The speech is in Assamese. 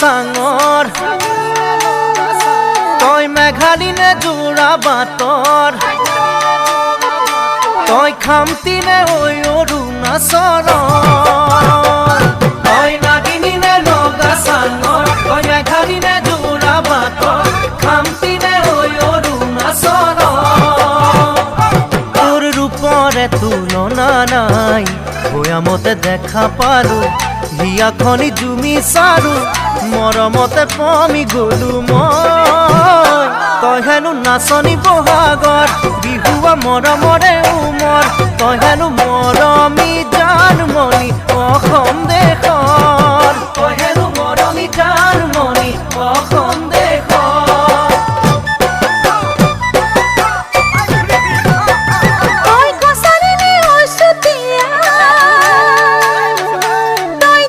চাঙৰ তই মেঘালিনে যোৰা বাটৰ তই খামতিনে ঐ অৰুণাচলৰ তই নাগিনীনে লগা চাঙৰ তই মেঘালিনে যোৰা বাটৰ খামতিনে ঐ অৰুণাচলৰ তোৰ ৰূপৰে তুলনা নাই ভৈয়ামতে দেখা পালো হিয়াখনি জুমি চাৰো মৰমতে পমি গলো মই তই হেনো নাচনি বহাগৰ বিহুৱা মৰমৰে উমৰ তই হেনো মৰমী জানমণি অসম দেশৰ